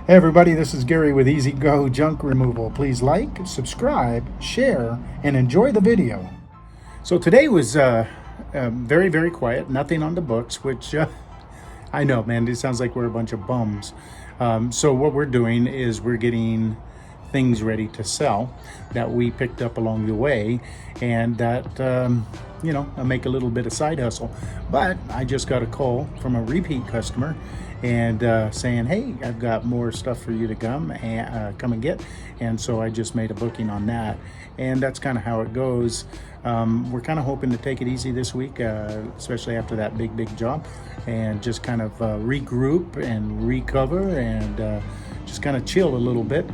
Hey everybody, this is Gary with Easy Go Junk Removal. Please like, subscribe, share, and enjoy the video. So today was very, very quiet. Nothing on the books, which I know, man, it sounds like we're a bunch of bums. So what we're doing is we're getting things ready to sell that we picked up along the way, and that I'll make a little bit of side hustle. But I just got a call from a repeat customer and saying, hey, I've got more stuff for you to come and get. And so I just made a booking on that, and that's kind of how it goes. We're kind of hoping to take it easy this week, especially after that big job, and just kind of regroup and recover and just kind of chill a little bit.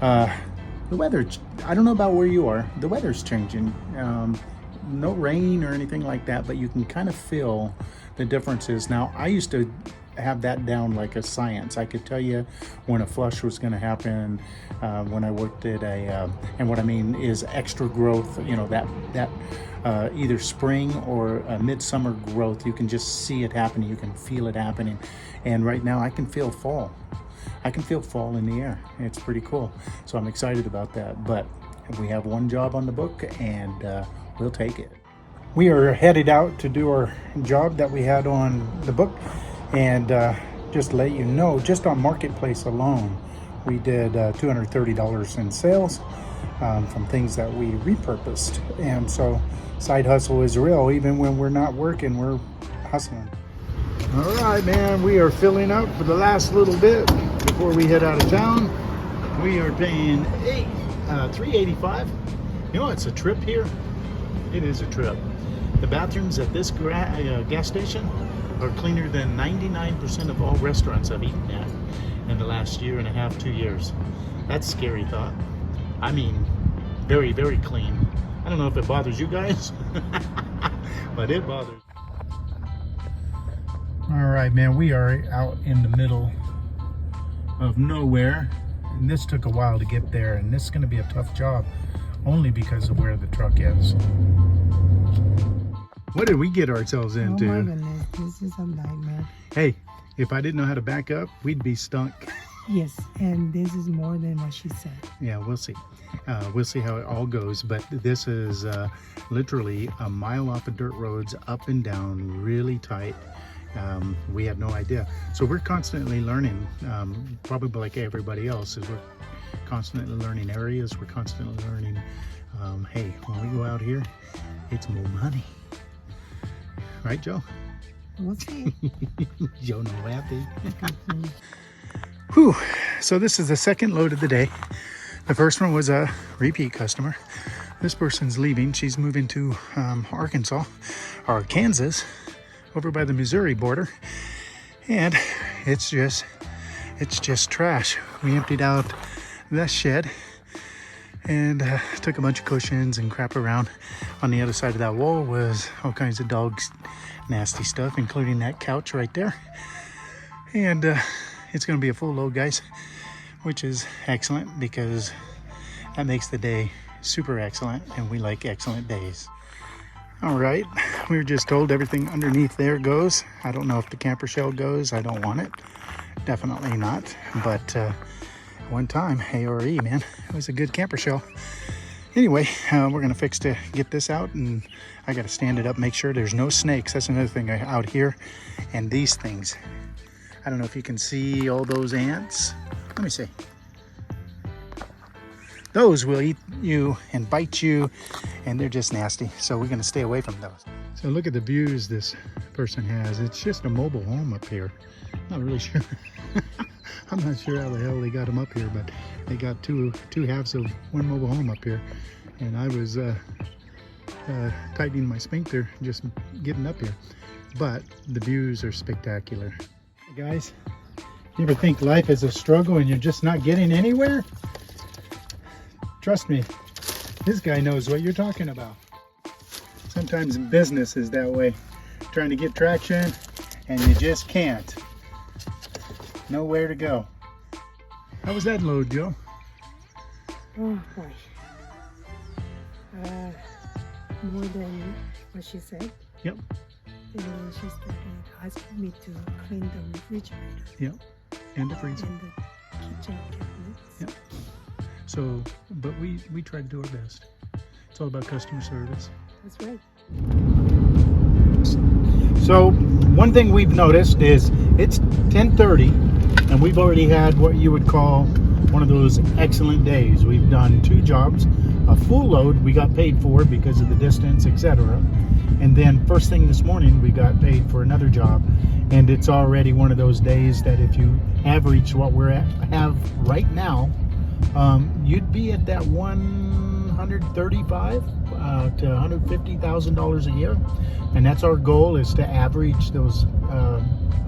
The weather, I don't know about where you are, the weather's changing. No rain or anything like that, but you can kind of feel the differences. Now, I used to have that down like a science. I could tell you when a flush was going to happen, when I worked at and what I mean is extra growth, that either spring or midsummer growth. You can just see it happening. You can feel it happening. And right now I can feel fall. I can feel fall in the air. It's pretty cool. So I'm excited about that. But we have one job on the book, and we'll take it. We are headed out to do our job that we had on the book. And just to let you know, just on Marketplace alone, we did $230 in sales from things that we repurposed. And so side hustle is real. Even when we're not working, we're hustling. All right, man, we are filling up for the last little bit before we head out of town. We are paying $3.85. You know, it's a trip here. It is a trip. The bathrooms at this gas station are cleaner than 99% of all restaurants I've eaten at in the last year and a half, 2 years. That's a scary thought. I mean, very, very clean. I don't know if it bothers you guys, but it bothers. All right, man, we are out in the middle of nowhere, and this took a while to get there, and this is going to be a tough job only because of where the truck is. What did we get ourselves into? Oh my goodness, this is a nightmare. Hey, if I didn't know how to back up, we'd be stunk. Yes, and this is more than what she said. Yeah, we'll see. We'll see how it all goes, but this is literally a mile off of dirt roads, up and down, really tight. We had no idea. So we're constantly learning, probably like everybody else, is we're constantly learning areas, we're constantly learning, hey, when we go out here, it's more money. Right, Joe? We'll see. Joe no happy. Whew. So this is the second load of the day. The first one was a repeat customer. This person's leaving. She's moving to Arkansas or Kansas, over by the Missouri border. And it's just trash. We emptied out the shed and took a bunch of cushions and crap around. On the other side of that wall was all kinds of dogs, nasty stuff, including that couch right there. And it's going to be a full load, guys, which is excellent because that makes the day super excellent, and we like excellent days. All right, we were just told everything underneath there goes. I don't know if the camper shell goes. I don't want it. Definitely not. But one time, ARE, man, it was a good camper shell. Anyway, we're gonna fix to get this out, and I gotta stand it up, make sure there's no snakes. That's another thing out here. And these things, I don't know if you can see all those ants. Let me see. Those will eat you and bite you, and they're just nasty. So we're gonna stay away from those. So look at the views this person has. It's just a mobile home up here. Not really sure. I'm not sure how the hell they got them up here, but they got two halves of one mobile home up here. And I was tightening my sphincter just getting up here. But the views are spectacular. Hey guys, you ever think life is a struggle and you're just not getting anywhere? Trust me, this guy knows what you're talking about. Sometimes business is that way. Trying to get traction and you just can't. Nowhere to go. How was that load, Joe? Oh boy. More than what she said. Yep. And she started asking me to clean the refrigerator. Yep. And the freezer. And kitchen cabinets. Yep. So, but we try to do our best. It's all about customer service. That's right. So one thing we've noticed is it's 10:30 and we've already had what you would call one of those excellent days. We've done 2 jobs, a full load we got paid for because of the distance, etc. And then first thing this morning we got paid for another job, and it's already one of those days that if you average what have right now, you'd be at that $135 to $150,000 a year, and that's our goal, is to average those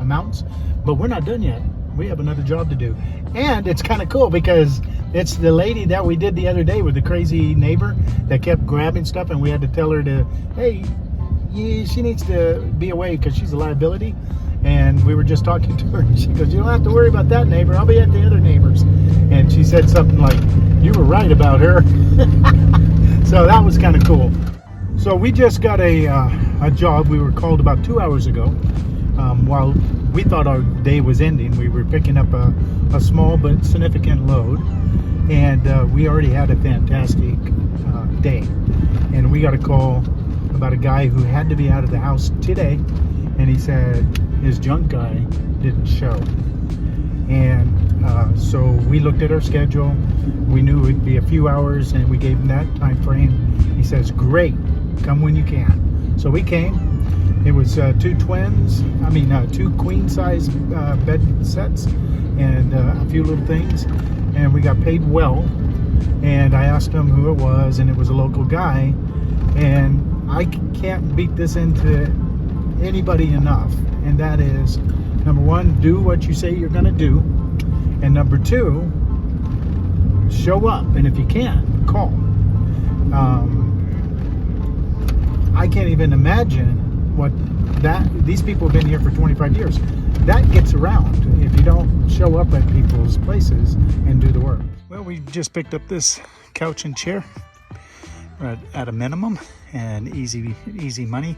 amounts. But we're not done yet. We have another job to do, and it's kind of cool because it's the lady that we did the other day with the crazy neighbor that kept grabbing stuff, and we had to tell her to, hey, she needs to be away because she's a liability. And we were just talking to her, and she goes, you don't have to worry about that neighbor, I'll be at the other neighbors. And she said something like, you were right about her. So that was kind of cool. So we just got a job. We were called about 2 hours ago. While we thought our day was ending, we were picking up a small but significant load. And we already had a fantastic day. And we got a call about a guy who had to be out of the house today. And he said his junk guy didn't show. And so we looked at our schedule. We knew it'd be a few hours, and we gave him that time frame. He says, great, come when you can. So we came. It was 2 queen size bed sets and a few little things, and we got paid well. And I asked him who it was, and it was a local guy. And I can't beat this into anybody enough, and that is, number 1, do what you say you're going to do, and number 2, show up, and if you can't, call. I can't even imagine what these people have been here for 25 years. That gets around if you don't show up at people's places and do the work. Well, we just picked up this couch and chair at a minimum, and easy money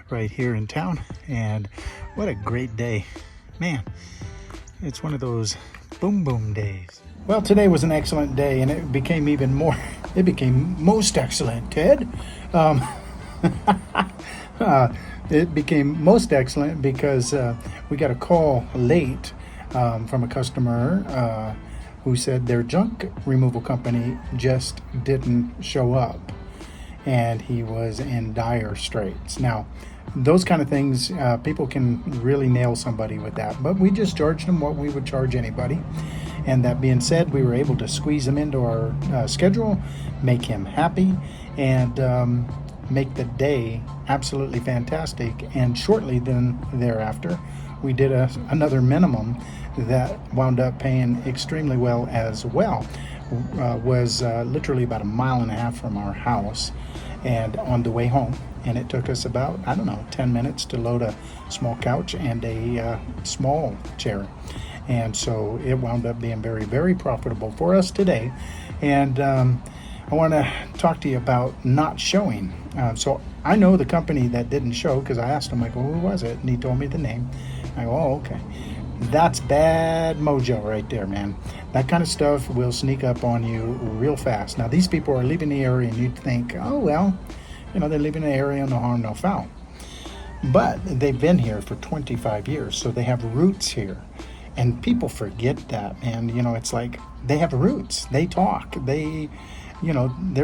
right here in town. And what a great day, man. It's one of those boom days. Well, today was an excellent day, and it became most excellent, Ted. It became most excellent because we got a call late from a customer who said their junk removal company just didn't show up, and he was in dire straits. Now, those kind of things, people can really nail somebody with that, but we just charged him what we would charge anybody. And that being said, we were able to squeeze him into our schedule, make him happy, and make the day absolutely fantastic. And shortly then thereafter, we did another minimum that wound up paying extremely well as well. Was literally about 1.5 miles from our house, and on the way home. And it took us about, 10 minutes to load a small couch and a small chair. And so it wound up being very, very profitable for us today. And I want to talk to you about not showing. So I know the company that didn't show, because I asked him, I go, who was it? And he told me the name. I go, oh, okay. That's bad mojo right there, man. That kind of stuff will sneak up on you real fast. Now, these people are leaving the area, and you'd think, oh, well, they're leaving the area, no harm, no foul. But they've been here for 25 years, so they have roots here. And people forget that, man. It's like they have roots. They talk. They're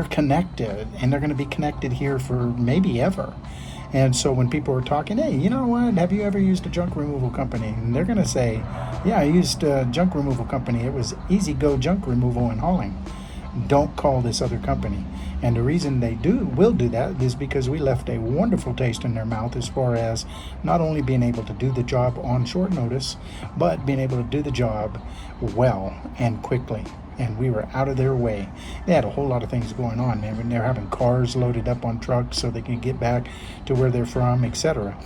connected, and they're going to be connected here for maybe ever. And so when people are talking, hey, you know what, have you ever used a junk removal company? And they're going to say, yeah, I used a junk removal company. It was Easy Go Junk Removal and Hauling. Don't call this other company. And the reason they will do that is because we left a wonderful taste in their mouth as far as not only being able to do the job on short notice, but being able to do the job well and quickly. And we were out of their way. They had a whole lot of things going on, man. They're having cars loaded up on trucks so they can get back to where they're from, etc.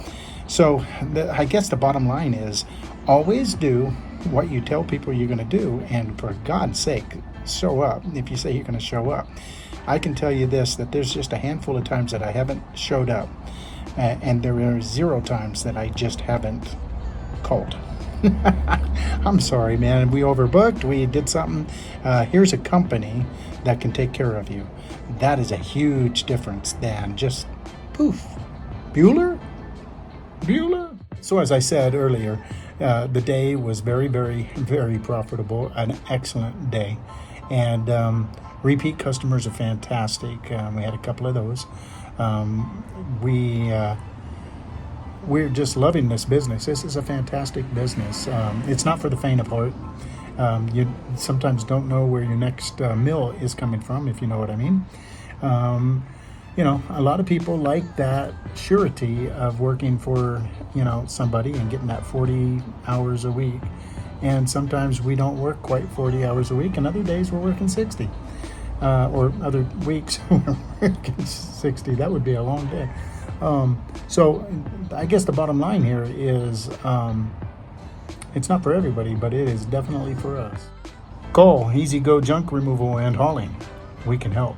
So I guess the bottom line is always do what you tell people you're going to do, and for God's sake, show up if you say you're going to show up. I can tell you this, that there's just a handful of times that I haven't showed up, and there are 0 times that I just haven't called. I'm sorry, man. We overbooked. We did something. Here's a company that can take care of you. That is a huge difference than just poof. Bueller? Bueller? So as I said earlier, the day was very, very, very profitable. An excellent day. And repeat customers are fantastic. We had a couple of those. We're just loving this business. This is a fantastic business. It's not for the faint of heart. You sometimes don't know where your next meal is coming from, if you know what I mean. A lot of people like that surety of working for, somebody and getting that 40 hours a week. And sometimes we don't work quite 40 hours a week, and other days we're working 60. Or other weeks we're working 60. That would be a long day. So I guess the bottom line here is it's not for everybody, but it is definitely for us. Call Easy Go Junk Removal and Hauling. We can help.